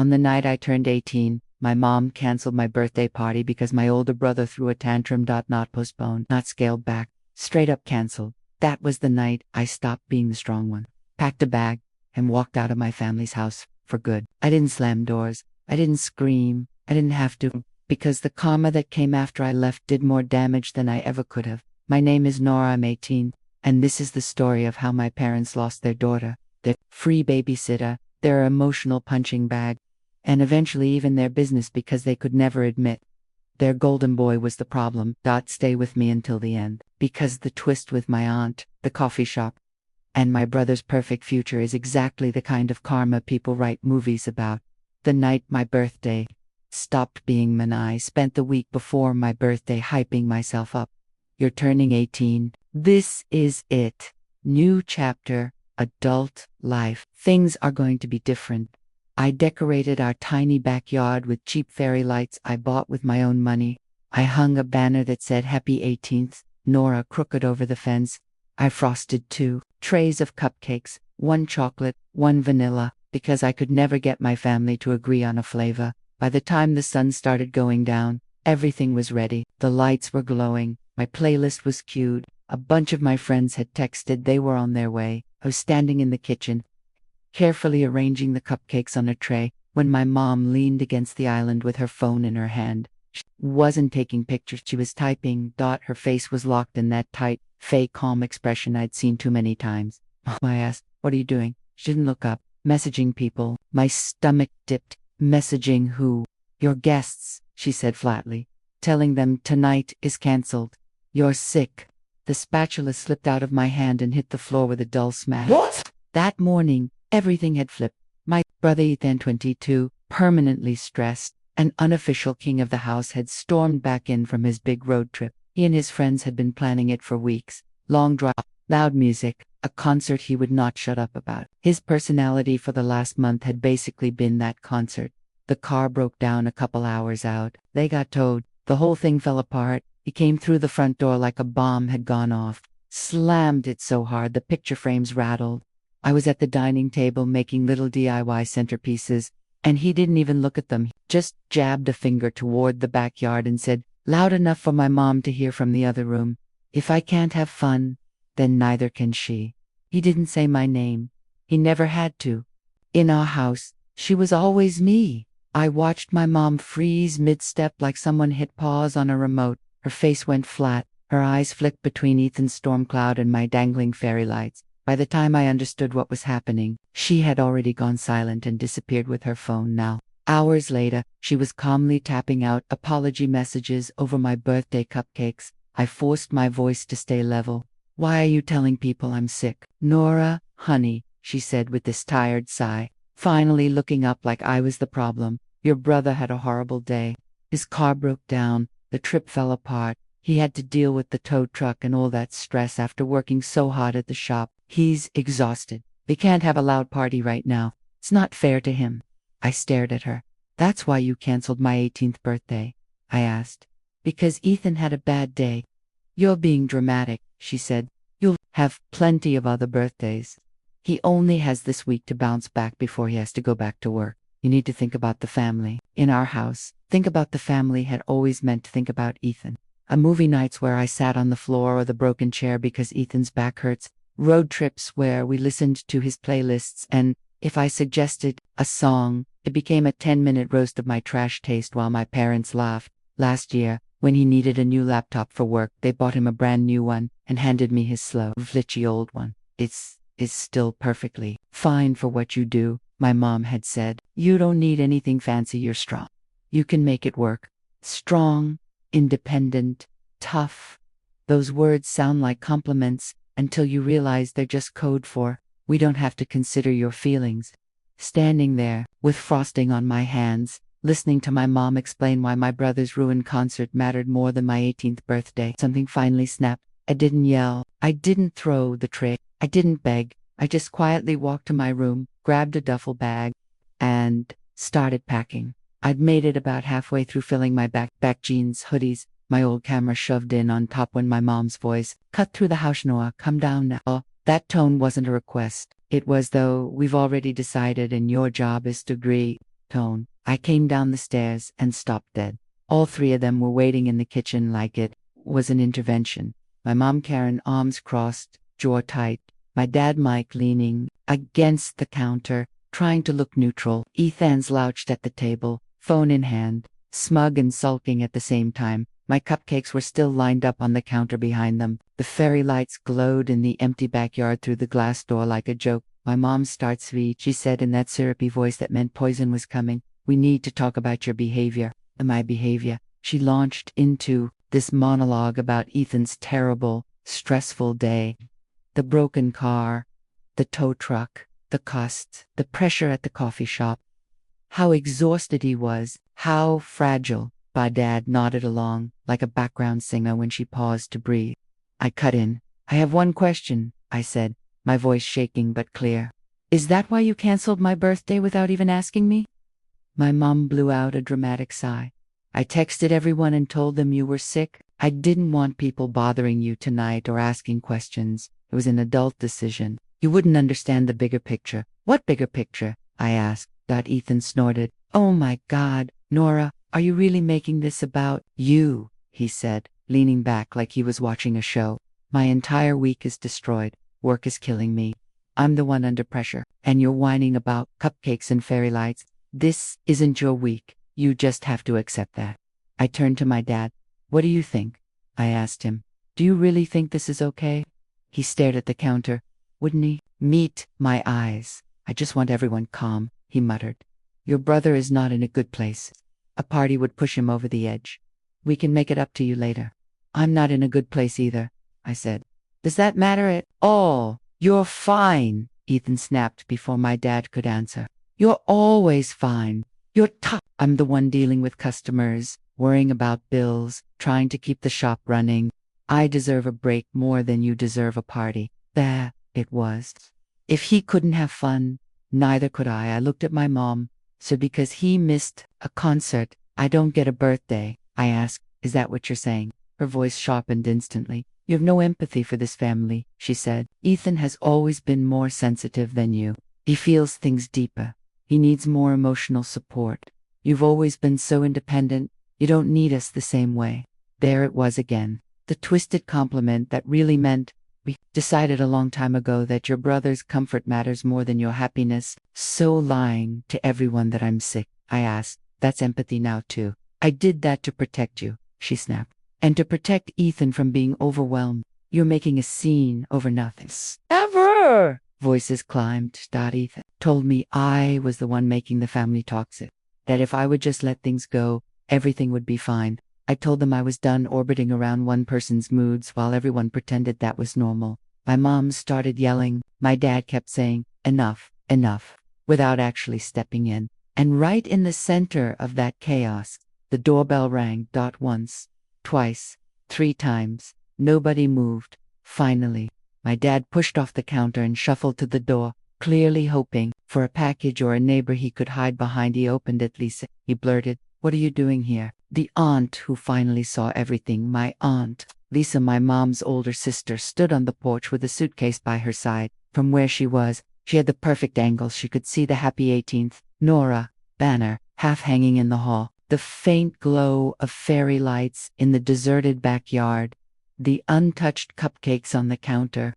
On the night I turned 18, my mom canceled my birthday party because my older brother threw a tantrum. Not postponed, not scaled back, straight up canceled. That was the night I stopped being the strong one, packed a bag, and walked out of my family's house for good. I didn't slam doors. I didn't scream. I didn't have to, because the karma that came after I left did more damage than I ever could have. My name is Nora, I'm 18, and this is the story of how my parents lost their daughter, their free babysitter, their emotional punching bag, and eventually even their business because they could never admit their golden boy was the problem. Stay with me until the end, because the twist with my aunt, the coffee shop, and my brother's perfect future is exactly the kind of karma people write movies about. The night my birthday stopped being I spent the week before my birthday hyping myself up. You're turning 18. This is it. New chapter, adult life. Things are going to be different. I decorated our tiny backyard with cheap fairy lights I bought with my own money. I hung a banner that said Happy 18th, Nora, crooked over the fence. I frosted 2 trays of cupcakes, 1 chocolate, 1 vanilla, because I could never get my family to agree on a flavor. By the time the sun started going down, everything was ready. The lights were glowing. My playlist was queued. A bunch of my friends had texted they were on their way. I was standing in the kitchen, carefully arranging the cupcakes on a tray, when my mom leaned against the island with her phone in her hand. She wasn't taking pictures, she was typing. Her face was locked in that tight, fake calm expression I'd seen too many times. I asked, "What are you doing?" She didn't look up. "Messaging people." My stomach dipped. "Messaging who?" "Your guests," she said flatly. "Telling them tonight is cancelled. You're sick." The spatula slipped out of my hand and hit the floor with a dull smash. What? That morning, everything had flipped. My brother Ethan, 22, permanently stressed, an unofficial king of the house, had stormed back in from his big road trip. He and his friends had been planning it for weeks. Long drive, loud music, a concert he would not shut up about. His personality for the last month had basically been that concert. The car broke down a couple hours out. They got towed. The whole thing fell apart. He came through the front door like a bomb had gone off. Slammed it so hard the picture frames rattled. I was at the dining table making little DIY centerpieces, and he didn't even look at them. He just jabbed a finger toward the backyard and said, loud enough for my mom to hear from the other room, "If I can't have fun, then neither can she." He didn't say my name. He never had to. In our house, she was always me. I watched my mom freeze mid-step like someone hit pause on a remote. Her face went flat. Her eyes flicked between Ethan's storm cloud and my dangling fairy lights. By the time I understood what was happening, she had already gone silent and disappeared with her phone now. Hours later, she was calmly tapping out apology messages over my birthday cupcakes. I forced my voice to stay level. "Why are you telling people I'm sick?" "Nora, honey," she said with this tired sigh, finally looking up like I was the problem. "Your brother had a horrible day. His car broke down. The trip fell apart. He had to deal with the tow truck and all that stress after working so hard at the shop. He's exhausted. They can't have a loud party right now. It's not fair to him." I stared at her. "That's why you canceled my 18th birthday?" I asked. "Because Ethan had a bad day." "You're being dramatic," she said. "You'll have plenty of other birthdays. He only has this week to bounce back before he has to go back to work. You need to think about the family." In our house, think about the family had always meant to think about Ethan. Movie nights where I sat on the floor or the broken chair because Ethan's back hurts. Road trips where we listened to his playlists, and if I suggested a song, it became a 10-minute roast of my trash taste while my parents laughed. Last year, when he needed a new laptop for work, they bought him a brand new one and handed me his slow, glitchy old one. It's still perfectly fine for what you do," my mom had said. "You don't need anything fancy, you're strong. You can make it work." Strong, independent, tough. Those words sound like compliments until you realize they're just code for, "We don't have to consider your feelings." Standing there, with frosting on my hands, listening to my mom explain why my brother's ruined concert mattered more than my 18th birthday, something finally snapped. I didn't yell. I didn't throw the tray. I didn't beg. I just quietly walked to my room, grabbed a duffel bag, and started packing. I'd made it about halfway through filling my backpack, jeans, hoodies, my old camera shoved in on top when my mom's voice cut through the house. "Noah, come down now." Oh, that tone wasn't a request. It was, though, "We've already decided and your job is to agree." tone. I came down the stairs and stopped dead. All three of them were waiting in the kitchen like it was an intervention. My mom Karen, arms crossed, jaw tight. My dad Mike leaning against the counter, trying to look neutral. Ethan slouched at the table, phone in hand, smug and sulking at the same time. My cupcakes were still lined up on the counter behind them. The fairy lights glowed in the empty backyard through the glass door like a joke. My mom starts she said in that syrupy voice that meant poison was coming. We need to talk about your behavior. My behavior. She launched into this monologue about Ethan's terrible, stressful day. The broken car, the tow truck, the costs, the pressure at the coffee shop. How exhausted he was, how fragile. My dad nodded along, like a background singer when she paused to breathe. I cut in. I have one question, I said, my voice shaking but clear. Is that why you canceled my birthday without even asking me? My mom blew out a dramatic sigh. I texted everyone and told them you were sick. I didn't want people bothering you tonight or asking questions. It was an adult decision. You wouldn't understand the bigger picture. What bigger picture? I asked. Ethan snorted. Oh my God, Nora, are you really making this about you? He said, leaning back like he was watching a show. My entire week is destroyed. Work is killing me. I'm the one under pressure. And you're whining about cupcakes and fairy lights. This isn't your week. You just have to accept that. I turned to my dad. What do you think? I asked him. Do you really think this is okay? He stared at the counter. Wouldn't he? Meet my eyes. I just want everyone calm, he muttered. Your brother is not in a good place. A party would push him over the edge. We can make it up to you later. I'm not in a good place either, I said. Does that matter at all? You're fine, Ethan snapped before my dad could answer. You're always fine. You're tough. I'm the one dealing with customers, worrying about bills, trying to keep the shop running. I deserve a break more than you deserve a party. There it was. If he couldn't have fun, neither could I. I looked at my mom. So because he missed a concert, I don't get a birthday? I asked. Is that what you're saying? Her voice sharpened instantly. You have no empathy for this family, she said. Ethan has always been more sensitive than you. He feels things deeper. He needs more emotional support. You've always been so independent. You don't need us the same way. There it was again. The twisted compliment that really meant, we decided a long time ago that your brother's comfort matters more than your happiness. So lying to everyone that I'm sick. I asked. That's empathy now too. I did that to protect you, she snapped. And to protect Ethan from being overwhelmed. You're making a scene over nothing. Ever! Voices climbed. Ethan told me I was the one making the family toxic. That if I would just let things go, everything would be fine. I told them I was done orbiting around one person's moods while everyone pretended that was normal. My mom started yelling. My dad kept saying, enough, enough, without actually stepping in. And right in the center of that chaos, the doorbell rang. Once, twice, 3 times. Nobody moved. Finally, my dad pushed off the counter and shuffled to the door, clearly hoping for a package or a neighbor he could hide behind. He opened it. Lisa, he blurted. What are you doing here? The aunt who finally saw everything, my aunt, Lisa, my mom's older sister, stood on the porch with a suitcase by her side. From where she was, she had the perfect angle. She could see the Happy 18th, Nora, banner, half hanging in the hall. The faint glow of fairy lights in the deserted backyard. The untouched cupcakes on the counter.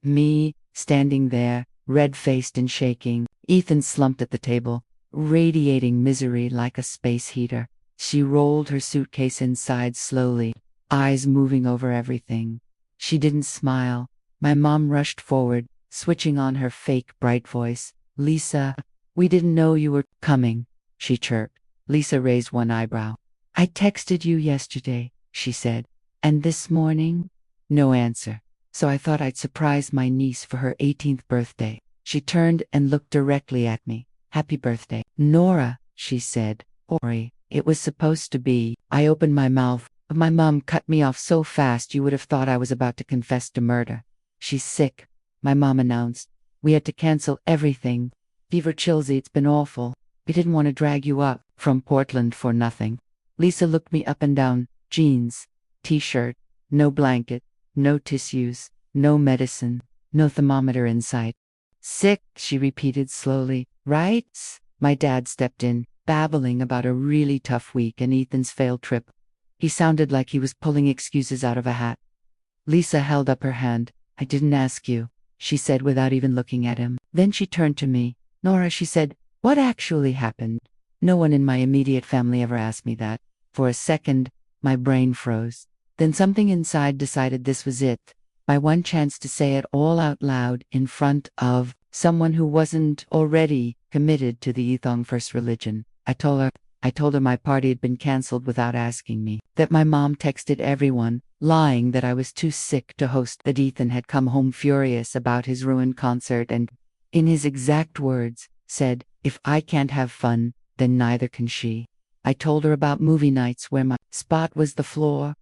Me, standing there, red-faced and shaking. Ethan slumped at the table, radiating misery like a space heater. She rolled her suitcase inside slowly, eyes moving over everything. She didn't smile. My mom rushed forward, switching on her fake bright voice. Lisa, we didn't know you were coming, she chirped. Lisa raised one eyebrow. I texted you yesterday, she said. And this morning? No answer. So I thought I'd surprise my niece for her 18th birthday. She turned and looked directly at me. Happy birthday. Nora, she said. Ori, it was supposed to be. I opened my mouth, but my mom cut me off so fast you would have thought I was about to confess to murder. She's sick, my mom announced. We had to cancel everything. Fever chillsy, it's been awful. We didn't want to drag you up from Portland for nothing. Lisa looked me up and down. Jeans, t-shirt, no blanket, no tissues, no medicine, no thermometer in sight. Sick, she repeated slowly. Right? My dad stepped in, babbling about a really tough week and Ethan's failed trip. He sounded like he was pulling excuses out of a hat. Lisa held up her hand. "I didn't ask you," she said without even looking at him. Then she turned to me. "Nora," she said, "what actually happened?" No one in my immediate family ever asked me that. For a second, my brain froze. Then something inside decided this was it. My one chance to say it all out loud in front of someone who wasn't already committed to the Ethong First religion. I told her my party had been cancelled without asking me, that my mom texted everyone, lying that I was too sick to host, that Ethan had come home furious about his ruined concert and, in his exact words, said, "If I can't have fun, then neither can she." I told her about movie nights where my spot was the floor,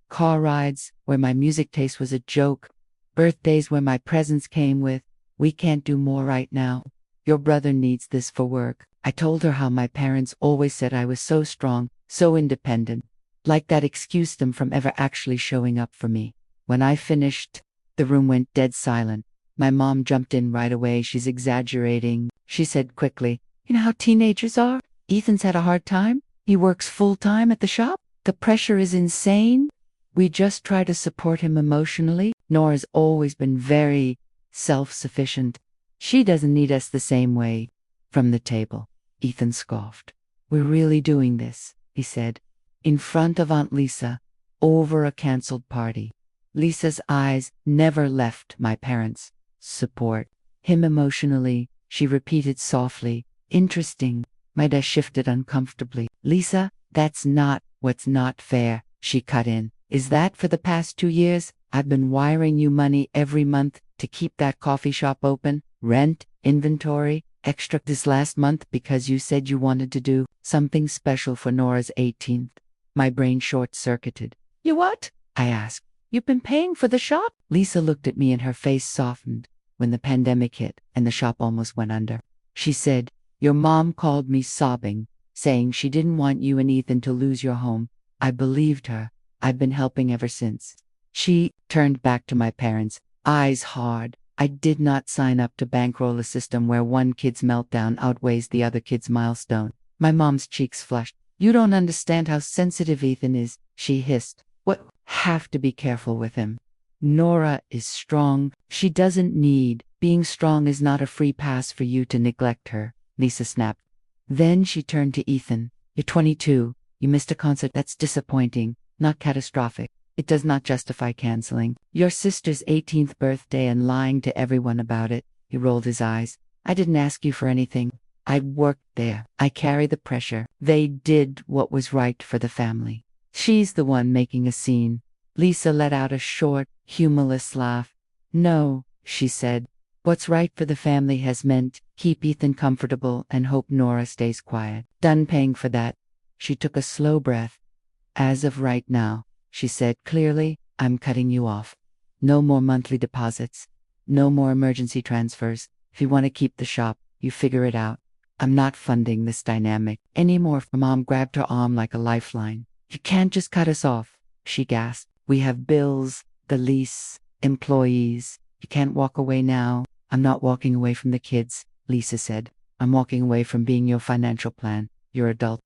car rides where my music taste was a joke, birthdays where my presents came with, "We can't do more right now. Your brother needs this for work." I told her how my parents always said I was so strong, so independent, like that excused them from ever actually showing up for me. When I finished, the room went dead silent. My mom jumped in right away. "She's exaggerating," she said quickly. "You know how teenagers are? Ethan's had a hard time. He works full-time at the shop. The pressure is insane. We just try to support him emotionally. Nora's always been very self-sufficient. She doesn't need us the same way." From the table, Ethan scoffed. "We're really doing this," he said, in front of Aunt Lisa, over a cancelled party. Lisa's eyes never left my parents. "Support him emotionally," she repeated softly. "Interesting." My dad shifted uncomfortably. "Lisa, that's not what's not fair," she cut in. "Is that for the past 2 years, I've been wiring you money every month to keep that coffee shop open, rent, inventory, extra this last month because you said you wanted to do something special for Nora's 18th. My brain short-circuited. "You what?" I asked. "You've been paying for the shop?" Lisa looked at me and her face softened. "When the pandemic hit and the shop almost went under," she said, "your mom called me sobbing, saying she didn't want you and Ethan to lose your home. I believed her. I've been helping ever since." She turned back to my parents, eyes hard. "I did not sign up to bankroll a system where one kid's meltdown outweighs the other kid's milestone." My mom's cheeks flushed. "You don't understand how sensitive Ethan is," she hissed. "What? Have to be careful with him. Nora is strong. She doesn't need. Being strong is not a free pass for you to neglect her," Lisa snapped. Then she turned to Ethan. "You're 22. You missed a concert. That's disappointing, not catastrophic. It does not justify canceling your sister's 18th birthday and lying to everyone about it." He rolled his eyes. "I didn't ask you for anything. I worked there. I carry the pressure. They did what was right for the family." She's the one making a scene. Lisa let out a short, humorless laugh. "No," she said. "What's right for the family has meant keep Ethan comfortable and hope Nora stays quiet. Done paying for that." She took a slow breath. "As of right now," she said clearly, "I'm cutting you off. No more monthly deposits. No more emergency transfers. If you want to keep the shop, you figure it out. I'm not funding this dynamic anymore." Mom grabbed her arm like a lifeline. "You can't just cut us off," she gasped. "We have bills, the lease, employees. You can't walk away now." "I'm not walking away from the kids," Lisa said. "I'm walking away from being your financial plan. You're adult.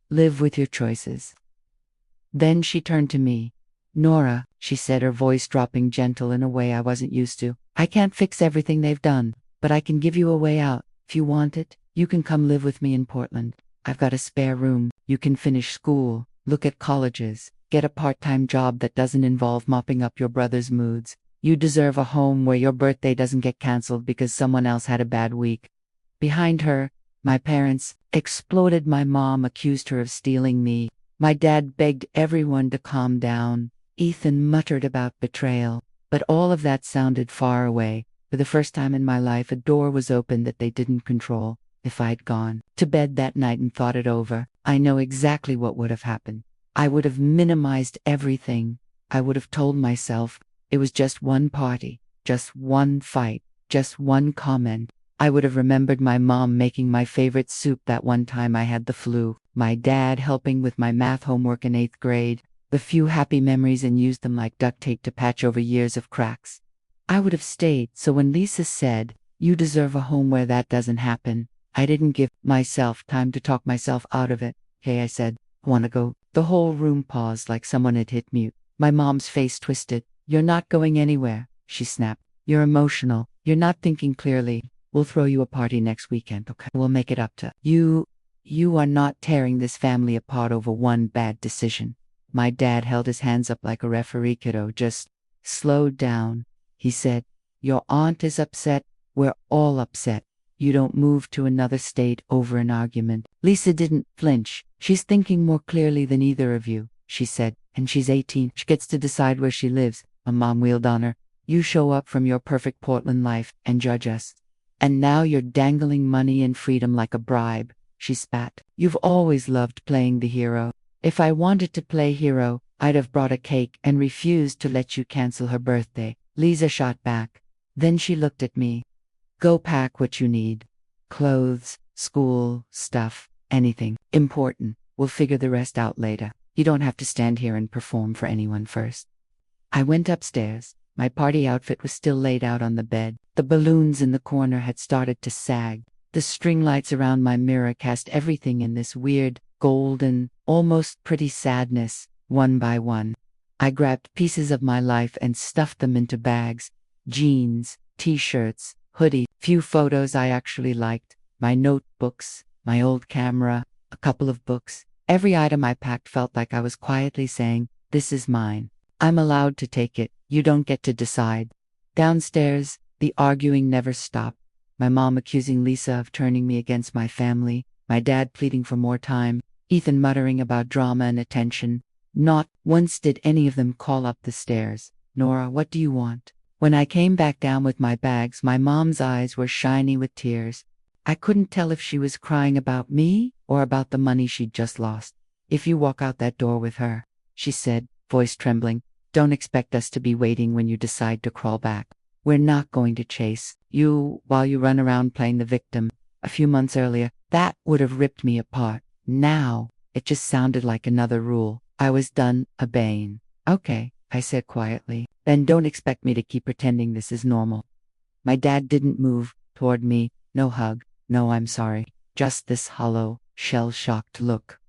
Live with your choices." Then she turned to me. "Nora," she said, her voice dropping gentle in a way I wasn't used to, "I can't fix everything they've done, but I can give you a way out. If you want it, you can come live with me in Portland. I've got a spare room. You can finish school, look at colleges, get a part-time job that doesn't involve mopping up your brother's moods. You deserve a home where your birthday doesn't get canceled because someone else had a bad week." Behind her, my parents exploded. My mom accused her of stealing me. My dad begged everyone to calm down. Ethan muttered about betrayal. But all of that sounded far away. For the first time in my life, a door was open that they didn't control. If I'd gone to bed that night and thought it over, I know exactly what would have happened. I would have minimized everything. I would have told myself it was just one party, just one fight, just one comment. I would have remembered my mom making my favorite soup that one time I had the flu, my dad helping with my math homework in 8th grade, the few happy memories, and used them like duct tape to patch over years of cracks. I would have stayed. So when Lisa said, "You deserve a home where that doesn't happen," I didn't give myself time to talk myself out of it. Hey, I said, I want to go. The whole room paused like someone had hit mute. My mom's face twisted. You're not going anywhere, she snapped. You're emotional. You're not thinking clearly. We'll throw you a party next weekend, okay? We'll make it up to you. You are not tearing this family apart over one bad decision. My dad held his hands up like a referee, kiddo. Just slow down, he said. Your aunt is upset. We're all upset. You don't move to another state over an argument. Lisa didn't flinch. She's thinking more clearly than either of you, she said, and she's 18. She gets to decide where she lives. My mom wheeled on her. You show up from your perfect Portland life and judge us. And now you're dangling money and freedom like a bribe, she spat. You've always loved playing the hero. If I wanted to play hero, I'd have brought a cake and refused to let you cancel her birthday. Lisa shot back. Then she looked at me. Go pack what you need. Clothes, school, stuff, anything important. We'll figure the rest out later. You don't have to stand here and perform for anyone first. I went upstairs. My party outfit was still laid out on the bed. The balloons in the corner had started to sag. The string lights around my mirror cast everything in this weird, golden, almost pretty sadness, one by one. I grabbed pieces of my life and stuffed them into bags. Jeans, t-shirts, hoodie, few photos I actually liked, my notebooks, my old camera, a couple of books. Every item I packed felt like I was quietly saying, this is mine. I'm allowed to take it. You don't get to decide. Downstairs, the arguing never stopped. My mom accusing Lisa of turning me against my family, my dad pleading for more time, Ethan muttering about drama and attention. Not once did any of them call up the stairs. Nora, what do you want? When I came back down with my bags, my mom's eyes were shiny with tears. I couldn't tell if she was crying about me or about the money she'd just lost. If you walk out that door with her, she said, voice trembling, don't expect us to be waiting when you decide to crawl back. We're not going to chase you while you run around playing the victim. A few months earlier, that would have ripped me apart. Now, it just sounded like another rule. I was done obeying. Okay, I said quietly. Then don't expect me to keep pretending this is normal. My dad didn't move toward me. No hug. No, I'm sorry. Just this hollow, shell-shocked look.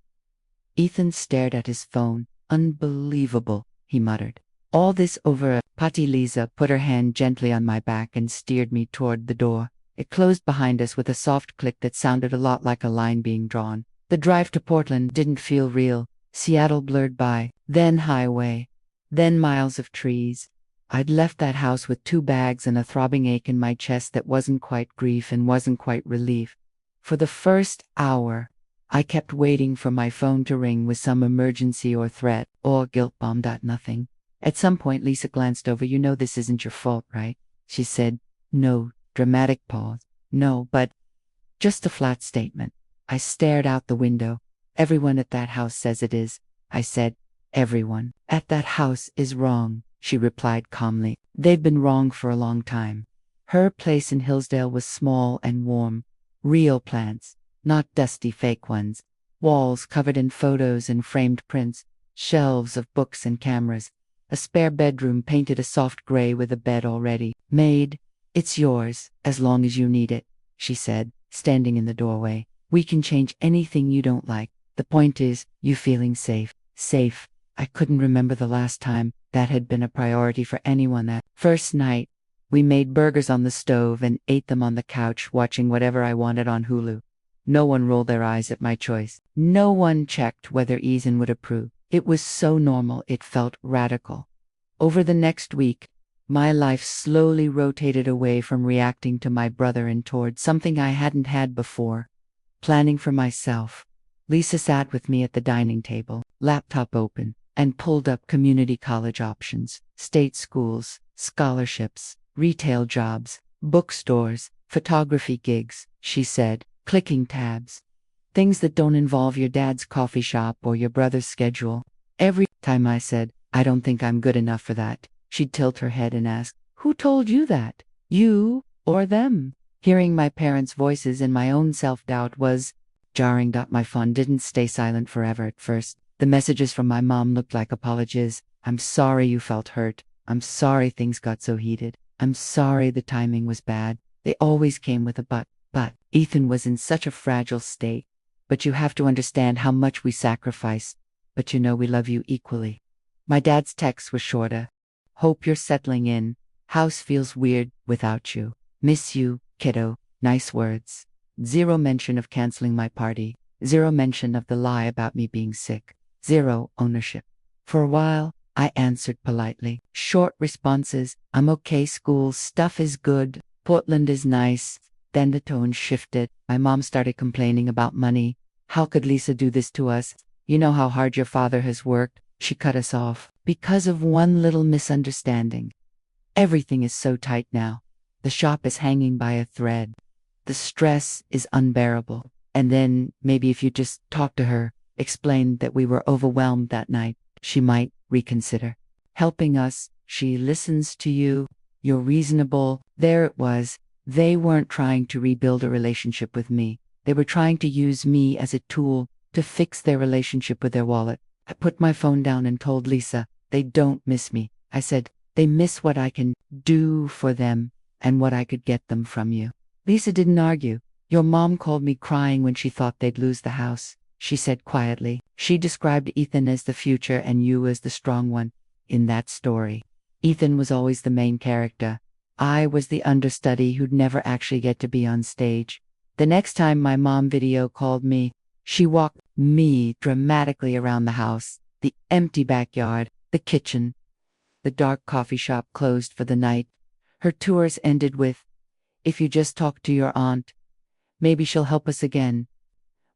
Ethan stared at his phone. Unbelievable, he muttered. All this over a party. Lisa put her hand gently on my back and steered me toward the door. It closed behind us with a soft click that sounded a lot like a line being drawn. The drive to Portland didn't feel real. Seattle blurred by, then highway, then miles of trees. I'd left that house with 2 bags and a throbbing ache in my chest that wasn't quite grief and wasn't quite relief. For the first hour, I kept waiting for my phone to ring with some emergency or threat or guilt bomb. Nothing. At some point, Lisa glanced over. You know this isn't your fault, right? She said. No. Dramatic pause. No, but just a flat statement. I stared out the window. Everyone at that house says it is. I said, everyone at that house is wrong, she replied calmly. They've been wrong for a long time. Her place in Hillsdale was small and warm. Real plants, not dusty fake ones. Walls covered in photos and framed prints. Shelves of books and cameras. A spare bedroom painted a soft gray with a bed already made. It's yours, as long as you need it, she said, standing in the doorway. We can change anything you don't like. The point is, you feeling safe. Safe. I couldn't remember the last time that had been a priority for anyone. That first night, we made burgers on the stove and ate them on the couch, watching whatever I wanted on Hulu. No one rolled their eyes at my choice. No one checked whether Ethan would approve. It was so normal, it felt radical. Over the next week, my life slowly rotated away from reacting to my brother and toward something I hadn't had before. Planning for myself. Lisa sat with me at the dining table, laptop open, and pulled up community college options, state schools, scholarships, retail jobs, bookstores, photography gigs, she said, clicking tabs. Things that don't involve your dad's coffee shop or your brother's schedule. Every time I said, I don't think I'm good enough for that, she'd tilt her head and ask, who told you that? You or them? Hearing my parents' voices and my own self-doubt was jarring. My phone didn't stay silent forever at first. The messages from my mom looked like apologies. I'm sorry you felt hurt. I'm sorry things got so heated. I'm sorry the timing was bad. They always came with a but. But Ethan was in such a fragile state. But you have to understand how much we sacrifice. But you know we love you equally. My dad's text was shorter. Hope you're settling in. House feels weird without you. Miss you, kiddo. Nice words. Zero mention of canceling my party. Zero mention of the lie about me being sick. Zero ownership. For a while, I answered politely. Short responses. I'm okay, school stuff is good. Portland is nice. Then the tone shifted. My mom started complaining about money. How could Lisa do this to us? You know how hard your father has worked. She cut us off because of one little misunderstanding. Everything is so tight now. The shop is hanging by a thread. The stress is unbearable. And then maybe if you just talk to her, explain that we were overwhelmed that night, she might reconsider. Helping us, she listens to you. You're reasonable. There it was. They weren't trying to rebuild a relationship with me. They were trying to use me as a tool to fix their relationship with their wallet. I put my phone down and told Lisa, they don't miss me. I said, they miss what I can do for them and what I could get them from you. Lisa didn't argue. Your mom called me crying when she thought they'd lose the house, she said quietly. She described Ethan as the future and you as the strong one in that story. Ethan was always the main character. I was the understudy who'd never actually get to be on stage. The next time my mom video called me, she walked me dramatically around the house, the empty backyard, the kitchen. The dark coffee shop closed for the night. Her tours ended with, if you just talk to your aunt, maybe she'll help us again.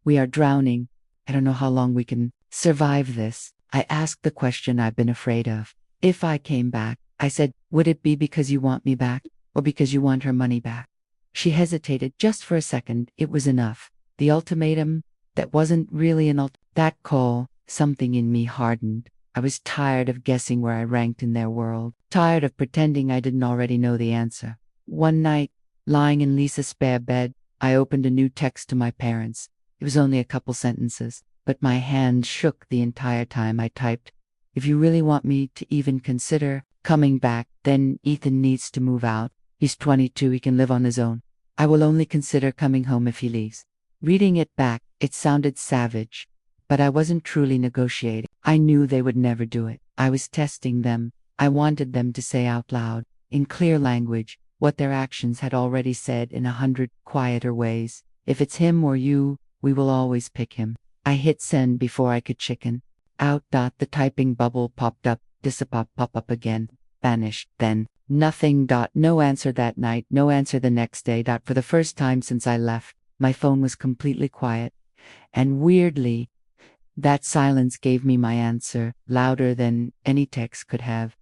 We are drowning. I don't know how long we can survive this. I asked the question I've been afraid of. If I came back, I said, would it be because you want me back or because you want her money back? She hesitated just for a second. It was enough. The ultimatum, that wasn't really an that call, something in me hardened. I was tired of guessing where I ranked in their world, tired of pretending I didn't already know the answer. One night, lying in Lisa's spare bed, I opened a new text to my parents. It was only a couple sentences, but my hand shook the entire time I typed. If you really want me to even consider coming back, then Ethan needs to move out. He's 22, he can live on his own. I will only consider coming home if he leaves. Reading it back, it sounded savage, but I wasn't truly negotiating. I knew they would never do it. I was testing them. I wanted them to say out loud, in clear language, what their actions had already said in 100 quieter ways. If it's him or you, we will always pick him. I hit send before I could chicken. Out. The typing bubble popped up, pop up again, vanished, then nothing. No answer that night, no answer the next day. For the first time since I left, my phone was completely quiet. And weirdly, that silence gave me my answer, louder than any text could have.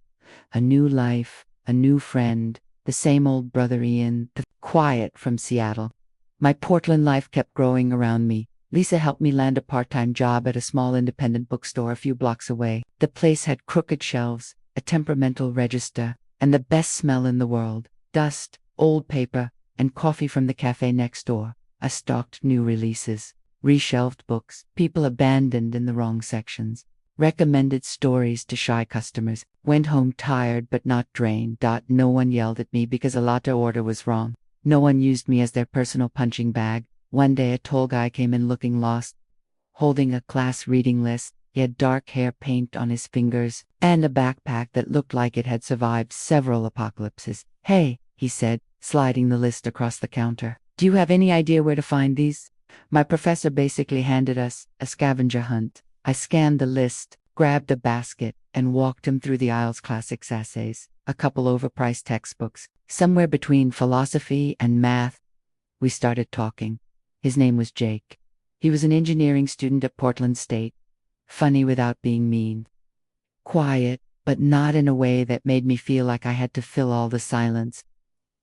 A new life, a new friend, the same old brother Ian, the quiet from Seattle. My Portland life kept growing around me. Lisa helped me land a part-time job at a small independent bookstore a few blocks away. The place had crooked shelves, a temperamental register, and the best smell in the world. Dust, old paper, and coffee from the cafe next door. I stocked new releases, reshelved books, people abandoned in the wrong sections, recommended stories to shy customers, went home tired but not drained. No one yelled at me because a latte order was wrong. No one used me as their personal punching bag. One day a tall guy came in looking lost, holding a class reading list. He had dark hair paint on his fingers and a backpack that looked like it had survived several apocalypses. Hey, he said, sliding the list across the counter. Do you have any idea where to find these? My professor basically handed us a scavenger hunt. I scanned the list, grabbed a basket, and walked him through the aisles. Classics essays, a couple overpriced textbooks, somewhere between philosophy and math. We started talking. His name was Jake. He was an engineering student at Portland State. Funny without being mean. Quiet, but not in a way that made me feel like I had to fill all the silence.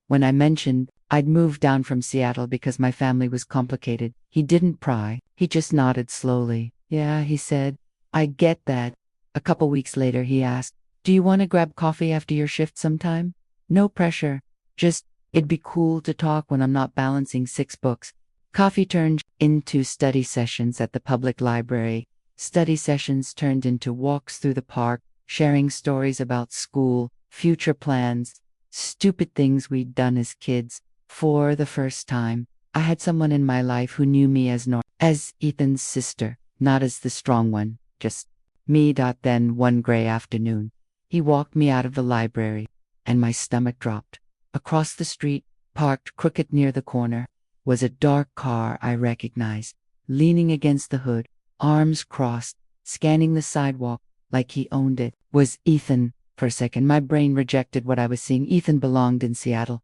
When I mentioned I'd moved down from Seattle because my family was complicated, he didn't pry. He just nodded slowly. Yeah, he said, I get that. A couple weeks later he asked, do you want to grab coffee after your shift sometime? No pressure. Just, it'd be cool to talk when I'm not balancing 6 books. Coffee turned into study sessions at the public library. Study sessions turned into walks through the park, sharing stories about school, future plans, stupid things we'd done as kids. For the first time, I had someone in my life who knew me as Ethan's sister, not as the strong one, just me. Then one gray afternoon, he walked me out of the library, and my stomach dropped. Across the street, parked crooked near the corner, was a dark car I recognized. Leaning against the hood, arms crossed, scanning the sidewalk like he owned it, was Ethan. For a second, my brain rejected what I was seeing. Ethan belonged in Seattle.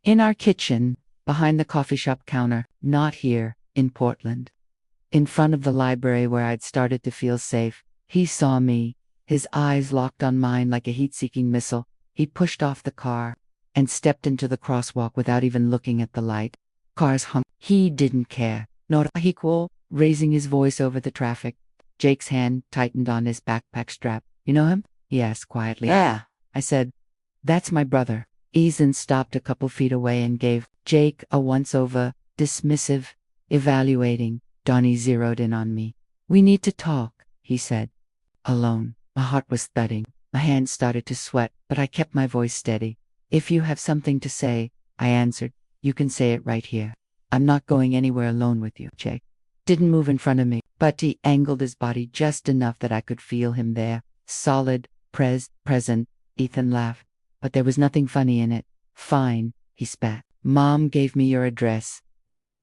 In our kitchen, behind the coffee shop counter, not here, in Portland. In front of the library where I'd started to feel safe, he saw me, his eyes locked on mine like a heat-seeking missile. He pushed off the car and stepped into the crosswalk without even looking at the light. Cars honked. He didn't care. Not equal, raising his voice over the traffic. Jake's hand tightened on his backpack strap. You know him? He asked quietly. Yeah, I said. That's my brother. Ethan stopped a couple feet away and gave Jake a once-over, dismissive, evaluating. Donnie zeroed in on me. We need to talk, he said. Alone. My heart was thudding. My hands started to sweat, but I kept my voice steady. If you have something to say, I answered, you can say it right here. I'm not going anywhere alone with you. Jake didn't move in front of me, but he angled his body just enough that I could feel him there. Solid, present. Ethan laughed, but there was nothing funny in it. Fine, he spat. Mom gave me your address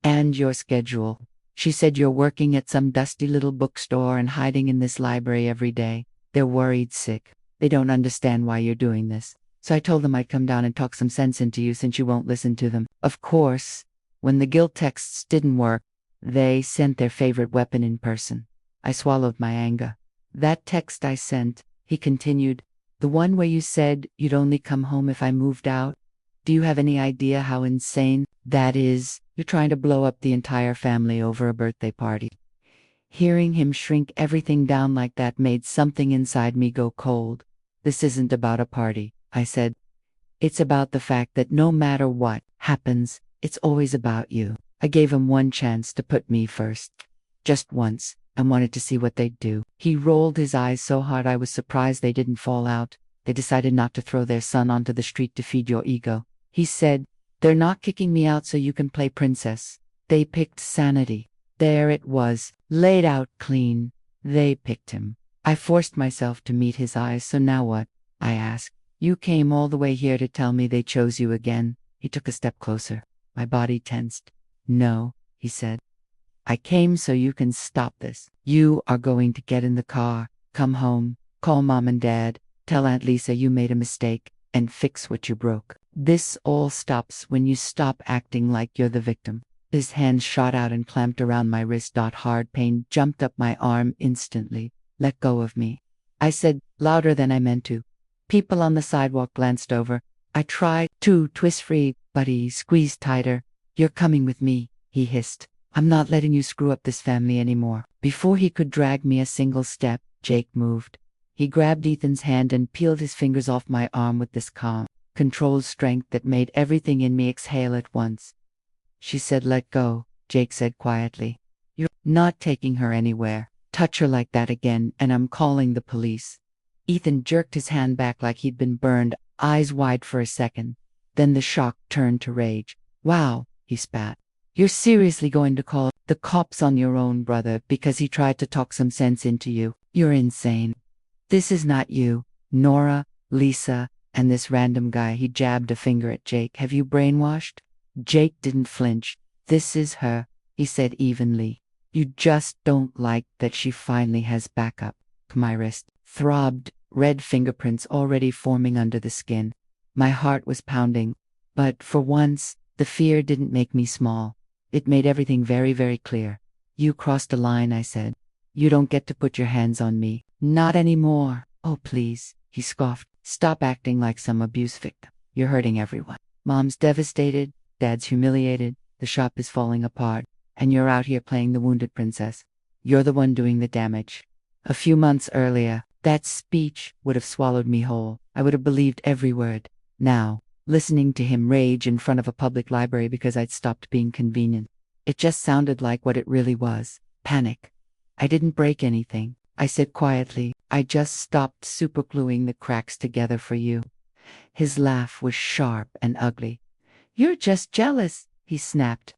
and your schedule. She said you're working at some dusty little bookstore and hiding in this library every day. They're worried sick. They don't understand why you're doing this. So I told them I'd come down and talk some sense into you since you won't listen to them. Of course, when the guilt texts didn't work, they sent their favorite weapon in person. I swallowed my anger. That text I sent, he continued, the one where you said you'd only come home if I moved out. Do you have any idea how insane that is? You're trying to blow up the entire family over a birthday party. Hearing him shrink everything down like that made something inside me go cold. This isn't about a party, I said. It's about the fact that no matter what happens, it's always about you. I gave him one chance to put me first. Just once. I wanted to see what they'd do. He rolled his eyes so hard I was surprised they didn't fall out. They decided not to throw their son onto the street to feed your ego. He said, they're not kicking me out so you can play princess. They picked sanity. There it was, laid out clean. They picked him. I forced myself to meet his eyes. So now what? I asked. You came all the way here to tell me they chose you again. He took a step closer. My body tensed. No, he said. I came so you can stop this. You are going to get in the car, come home, call Mom and Dad, tell Aunt Lisa you made a mistake, and fix what you broke. This all stops when you stop acting like you're the victim. His hand shot out and clamped around my wrist. Hard pain jumped up my arm instantly. Let go of me. I said, louder than I meant to. People on the sidewalk glanced over. I tried to twist free, but he squeezed tighter. You're coming with me, he hissed. I'm not letting you screw up this family anymore. Before he could drag me a single step, Jake moved. He grabbed Ethan's hand and peeled his fingers off my arm with this calm, controlled strength that made everything in me exhale at once. She said, let go, Jake said quietly. You're not taking her anywhere. Touch her like that again, and I'm calling the police. Ethan jerked his hand back like he'd been burned, eyes wide for a second. Then the shock turned to rage. Wow, he spat. You're seriously going to call the cops on your own brother because he tried to talk some sense into you? You're insane. This is not you, Nora, Lisa, and this random guy. He jabbed a finger at Jake. Have you brainwashed? Jake didn't flinch. This is her, he said evenly. You just don't like that she finally has backup. My wrist throbbed, red fingerprints already forming under the skin. My heart was pounding, but for once, the fear didn't make me small. It made everything very, very clear. You crossed a line, I said. You don't get to put your hands on me. Not anymore. Oh, please, he scoffed. Stop acting like some abuse victim. You're hurting everyone. Mom's devastated, Dad's humiliated, the shop is falling apart, and you're out here playing the wounded princess. You're the one doing the damage. A few months earlier, that speech would have swallowed me whole. I would have believed every word. Now, listening to him rage in front of a public library because I'd stopped being convenient, it just sounded like what it really was. Panic. I didn't break anything, I said quietly. I just stopped supergluing the cracks together for you. His laugh was sharp and ugly. You're just jealous, he snapped.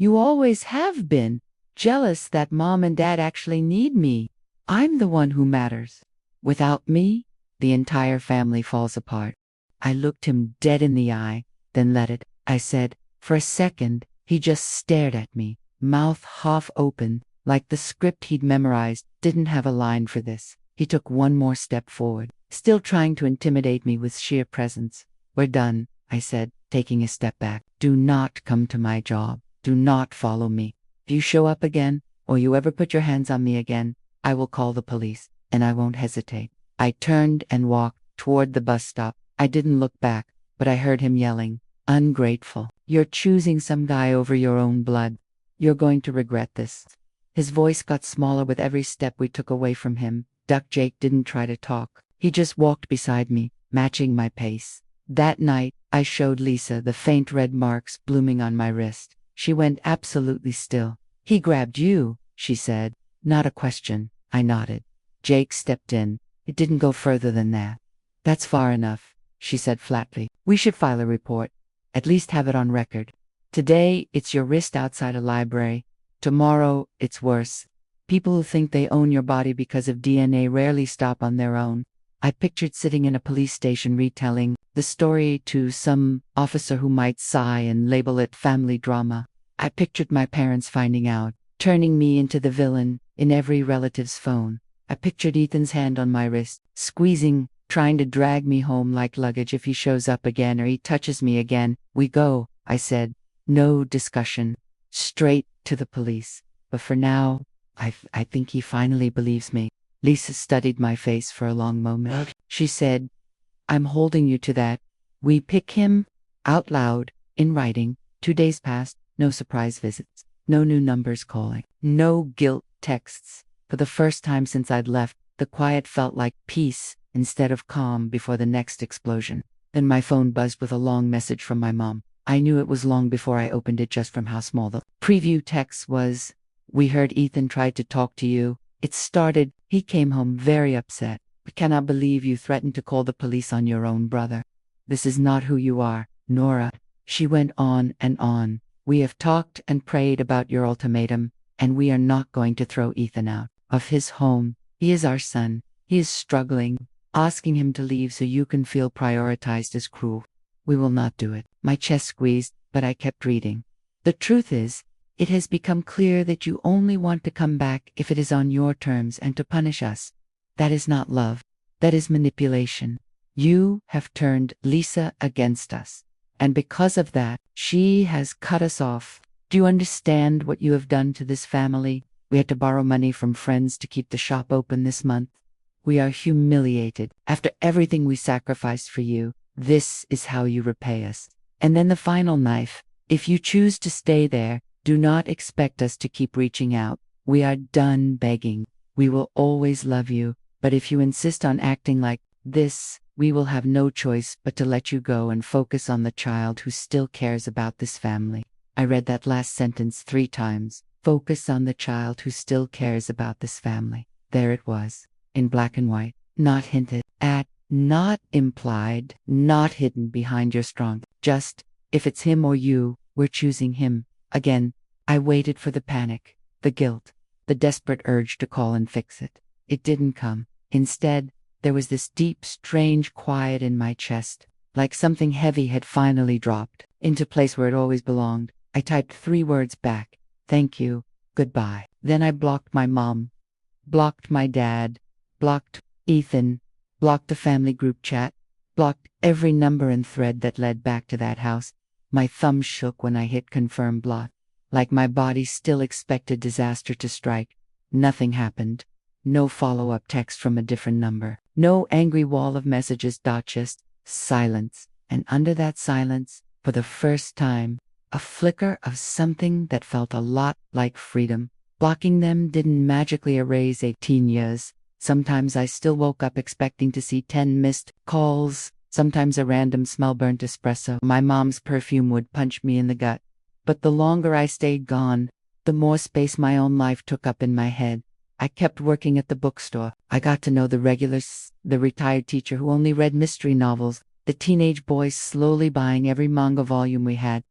You always have been. Jealous that mom and dad actually need me. I'm the one who matters. Without me, the entire family falls apart. I looked him dead in the eye, then let it, I said. For a second, he just stared at me, mouth half open, like the script he'd memorized didn't have a line for this. He took one more step forward, still trying to intimidate me with sheer presence. We're done, I said, taking a step back. Do not come to my job. Do not follow me. If you show up again, or you ever put your hands on me again, I will call the police, and I won't hesitate. I turned and walked toward the bus stop. I didn't look back, but I heard him yelling, "Ungrateful. You're choosing some guy over your own blood. You're going to regret this." His voice got smaller with every step we took away from him. Duck Jake didn't try to talk. He just walked beside me, matching my pace. That night, I showed Lisa the faint red marks blooming on my wrist. She went absolutely still. "He grabbed you," she said. "Not a question." I nodded. Jake stepped in. "It didn't go further than that." "That's far enough," she said flatly. "We should file a report. At least have it on record. Today, it's your wrist outside a library. Tomorrow, it's worse. People who think they own your body because of DNA rarely stop on their own." I pictured sitting in a police station retelling the story to some officer who might sigh and label it family drama. I pictured my parents finding out, turning me into the villain in every relative's phone. I pictured Ethan's hand on my wrist, squeezing, trying to drag me home like luggage if he shows up again or he touches me again. "We go," I said. No discussion. Straight to the police. But for now, I think he finally believes me. Lisa studied my face for a long moment. She said, "I'm holding you to that. We pick him," out loud, in writing. 2 days passed, no surprise visits, no new numbers calling, no guilt texts. For the first time since I'd left, the quiet felt like peace instead of calm before the next explosion. Then my phone buzzed with a long message from my mom. I knew it was long before I opened it just from how small the preview text was. "We heard Ethan tried to talk to you. It started, he came home very upset. We cannot believe you threatened to call the police on your own brother. This is not who you are, Nora." She went on and on. "We have talked and prayed about your ultimatum, and we are not going to throw Ethan out of his home. He is our son. He is struggling. Asking him to leave so you can feel prioritized is cruel. We will not do it." My chest squeezed, but I kept reading. "The truth is, it has become clear that you only want to come back if it is on your terms and to punish us. That is not love. That is manipulation. You have turned Lisa against us. And because of that, she has cut us off. Do you understand what you have done to this family? We had to borrow money from friends to keep the shop open this month. We are humiliated. After everything we sacrificed for you, this is how you repay us." And then the final knife. "If you choose to stay there, do not expect us to keep reaching out. We are done begging. We will always love you, but if you insist on acting like this, we will have no choice but to let you go and focus on the child who still cares about this family." I read that last sentence 3 times. Focus on the child who still cares about this family. There it was, in black and white, not hinted at, not implied, not hidden behind your strong. Just, if it's him or you, we're choosing him. Again, I waited for the panic, the guilt, the desperate urge to call and fix it. It didn't come. Instead, there was this deep, strange quiet in my chest, like something heavy had finally dropped into place where it always belonged. I typed 3 words back: "Thank you, goodbye." Then I blocked my mom, blocked my dad, blocked Ethan, blocked the family group chat, blocked every number and thread that led back to that house. My thumb shook when I hit confirm block, like my body still expected disaster to strike. Nothing happened. No follow-up text from a different number. No angry wall of messages. Just silence. And under that silence, for the first time, a flicker of something that felt a lot like freedom. Blocking them didn't magically erase 18 years. Sometimes I still woke up expecting to see 10 missed calls. Sometimes a random smell-burnt espresso. My mom's perfume would punch me in the gut. But the longer I stayed gone, the more space my own life took up in my head. I kept working at the bookstore. I got to know the regulars, the retired teacher who only read mystery novels, the teenage boys slowly buying every manga volume we had.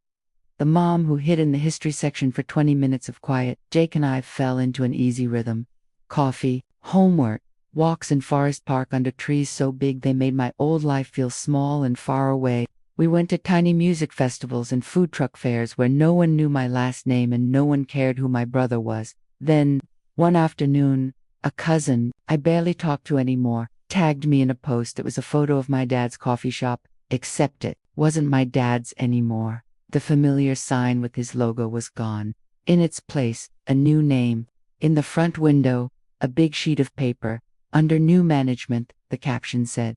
The mom who hid in the history section for 20 minutes of quiet. Jake and I fell into an easy rhythm. Coffee, homework, walks in Forest Park under trees so big they made my old life feel small and far away. We went to tiny music festivals and food truck fairs where no one knew my last name and no one cared who my brother was. Then, one afternoon, a cousin I barely talked to anymore tagged me in a post. It was a photo of my dad's coffee shop, except it wasn't my dad's anymore. The familiar sign with his logo was gone. In its place, a new name. In the front window, a big sheet of paper. Under new management, the caption said,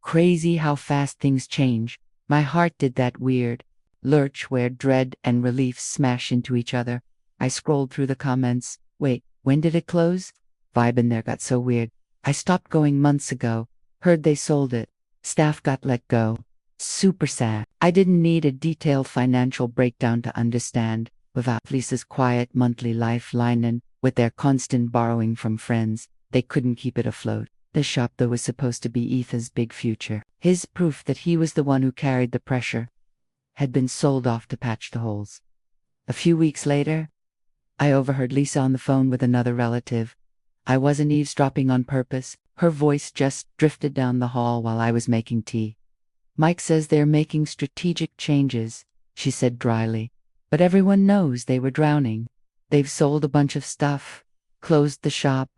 "Crazy how fast things change." My heart did that weird lurch where dread and relief smash into each other. I scrolled through the comments. Wait, when did it close? Vibe in there got so weird. I stopped going months ago. Heard they sold it. Staff got let go. Super sad. I didn't need a detailed financial breakdown to understand. Without Lisa's quiet monthly lifeline and with their constant borrowing from friends, they couldn't keep it afloat. The shop, though, was supposed to be Ethan's big future. His proof that he was the one who carried the pressure had been sold off to patch the holes. A few weeks later, I overheard Lisa on the phone with another relative. I wasn't eavesdropping on purpose. Her voice just drifted down the hall while I was making tea. "Mike says they're making strategic changes," she said dryly. "But everyone knows they were drowning. They've sold a bunch of stuff, closed the shop.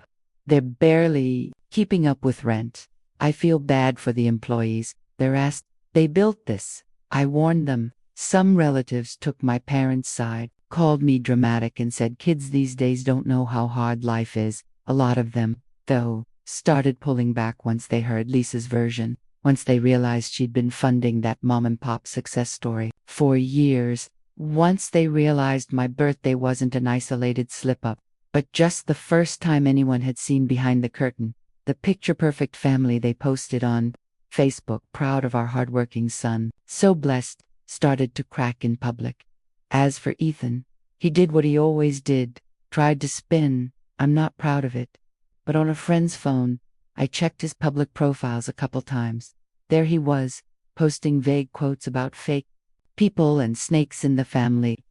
They're barely keeping up with rent. I feel bad for the employees. They built this. I warned them. Some relatives took my parents' side, called me dramatic and said kids these days don't know how hard life is. A lot of them, though, started pulling back once they heard Lisa's version, once they realized she'd been funding that mom-and-pop success story for years, once they realized my birthday wasn't an isolated slip-up, but just the first time anyone had seen behind the curtain, the picture-perfect family they posted on Facebook, proud of our hardworking son, so blessed, started to crack in public. As for Ethan, he did what he always did, tried to spin. I'm not proud of it. But on a friend's phone, I checked his public profiles a couple times. There he was, posting vague quotes about fake people and snakes in the family.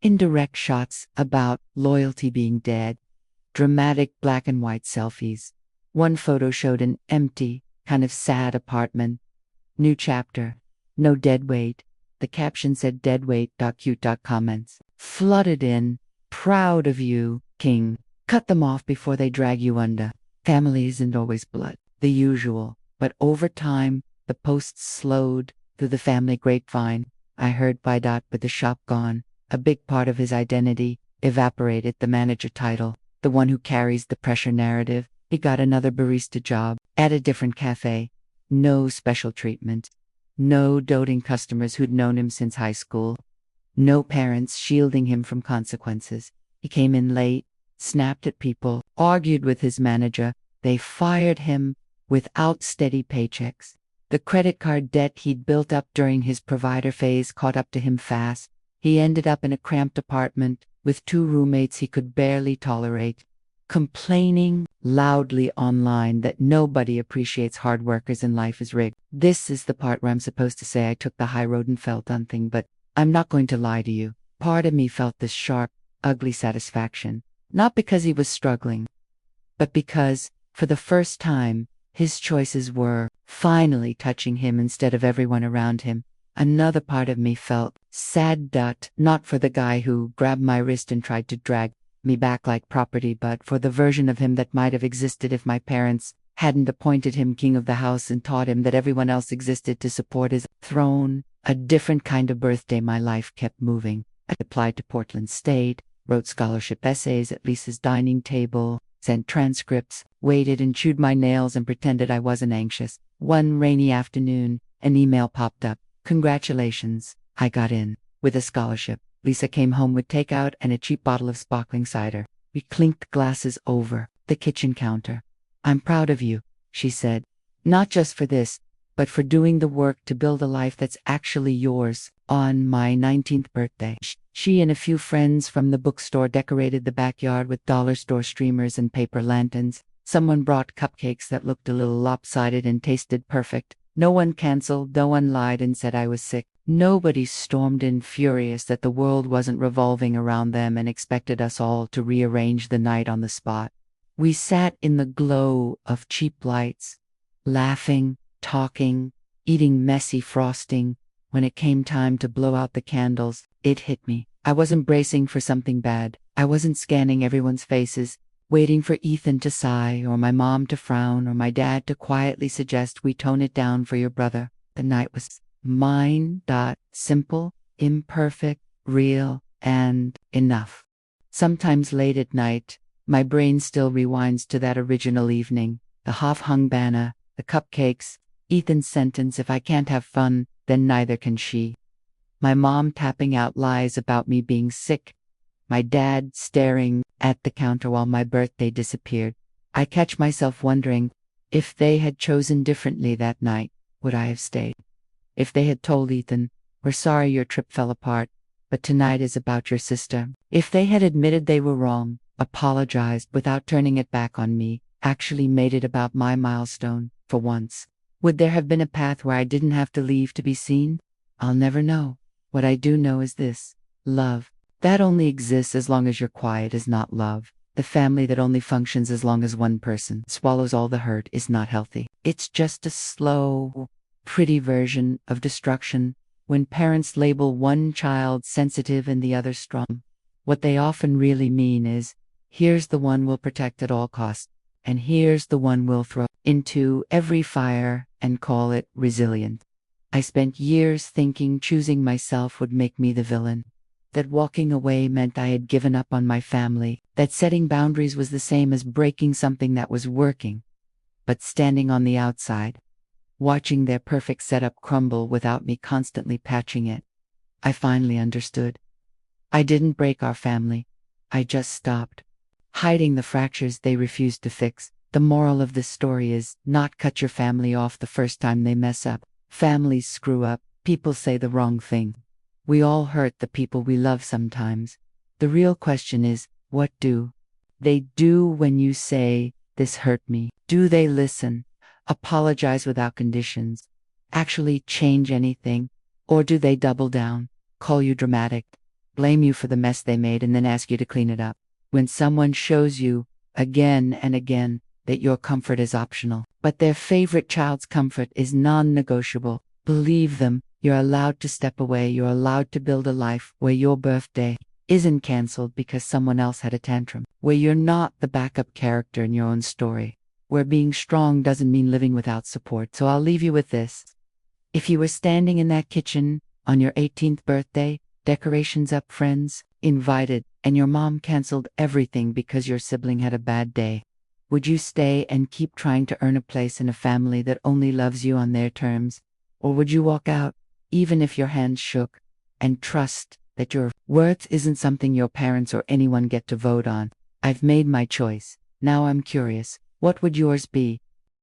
Indirect shots about loyalty being dead. Dramatic black and white selfies. One photo showed an empty, kind of sad apartment. New chapter. No dead weight. The caption said deadweight. Cute. Comments flooded in. Proud of you, King. Cut them off before they drag you under. Family isn't always blood. The usual. But over time, the posts slowed through the family grapevine. I heard with the shop gone. A big part of his identity evaporated. The manager title. The one who carries the pressure narrative. He got another barista job at a different cafe. No special treatment. No doting customers who'd known him since high school. No parents shielding him from consequences. He came in late, snapped at people, argued with his manager. They fired him without steady paychecks. The credit card debt he'd built up during his provider phase caught up to him fast. He ended up in a cramped apartment with 2 roommates he could barely tolerate, complaining loudly online that nobody appreciates hard workers and life is rigged. This is the part where I'm supposed to say I took the high road and felt nothing, but I'm not going to lie to you. Part of me felt this sharp, ugly satisfaction. Not because he was struggling, but because, for the first time, his choices were finally touching him instead of everyone around him. Another part of me felt sad, not for the guy who grabbed my wrist and tried to drag me back like property, but for the version of him that might have existed if my parents hadn't appointed him king of the house and taught him that everyone else existed to support his throne. A different kind of birthday. My life kept moving. I applied to Portland State, wrote scholarship essays at Lisa's dining table, sent transcripts, waited and chewed my nails and pretended I wasn't anxious. One rainy afternoon, an email popped up. "Congratulations, I got in with a scholarship." Lisa came home with takeout and a cheap bottle of sparkling cider. We clinked glasses over the kitchen counter. "I'm proud of you," she said. "Not just for this, but for doing the work to build a life that's actually yours." On my 19th birthday, she and a few friends from the bookstore decorated the backyard with dollar store streamers and paper lanterns. Someone brought cupcakes that looked a little lopsided and tasted perfect. No one canceled, no one lied and said I was sick. Nobody stormed in furious that the world wasn't revolving around them and expected us all to rearrange the night on the spot. We sat in the glow of cheap lights, laughing, talking, eating messy frosting. When it came time to blow out the candles, it hit me. I wasn't bracing for something bad. I wasn't scanning everyone's faces, waiting for Ethan to sigh, or my mom to frown, or my dad to quietly suggest we tone it down for your brother. The night was mine. Simple, imperfect, real, and enough. Sometimes late at night, my brain still rewinds to that original evening, the half-hung banner, the cupcakes, Ethan's sentence, "If I can't have fun, then neither can she." My mom tapping out lies about me being sick. My dad staring at the counter while my birthday disappeared. I catch myself wondering, if they had chosen differently that night, would I have stayed? If they had told Ethan, "We're sorry your trip fell apart, but tonight is about your sister." If they had admitted they were wrong, apologized without turning it back on me, actually made it about my milestone, for once, would there have been a path where I didn't have to leave to be seen? I'll never know. What I do know is this: love. That only exists as long as you're quiet is not love. The family that only functions as long as one person swallows all the hurt is not healthy. It's just a slow, pretty version of destruction when parents label one child sensitive and the other strong. What they often really mean is, here's the one we'll protect at all costs, and here's the one we'll throw into every fire and call it resilient. I spent years thinking choosing myself would make me the villain, that walking away meant I had given up on my family, that setting boundaries was the same as breaking something that was working. But standing on the outside, watching their perfect setup crumble without me constantly patching it, I finally understood. I didn't break our family. I just stopped hiding the fractures they refused to fix. The moral of this story is not cut your family off the first time they mess up. Families screw up. People say the wrong thing. We all hurt the people we love sometimes. The real question is, what do they do when you say, "This hurt me"? Do they listen, apologize without conditions, actually change anything? Or do they double down, call you dramatic, blame you for the mess they made, and then ask you to clean it up? When someone shows you, again and again, that your comfort is optional, but their favorite child's comfort is non-negotiable, believe them. You're allowed to step away. You're allowed to build a life where your birthday isn't canceled because someone else had a tantrum, where you're not the backup character in your own story, where being strong doesn't mean living without support. So I'll leave you with this. If you were standing in that kitchen on your 18th birthday, decorations up, friends invited, and your mom canceled everything because your sibling had a bad day, would you stay and keep trying to earn a place in a family that only loves you on their terms? Or would you walk out, even if your hands shook, and trust that your worth isn't something your parents or anyone get to vote on? I've made my choice. Now I'm curious. What would yours be?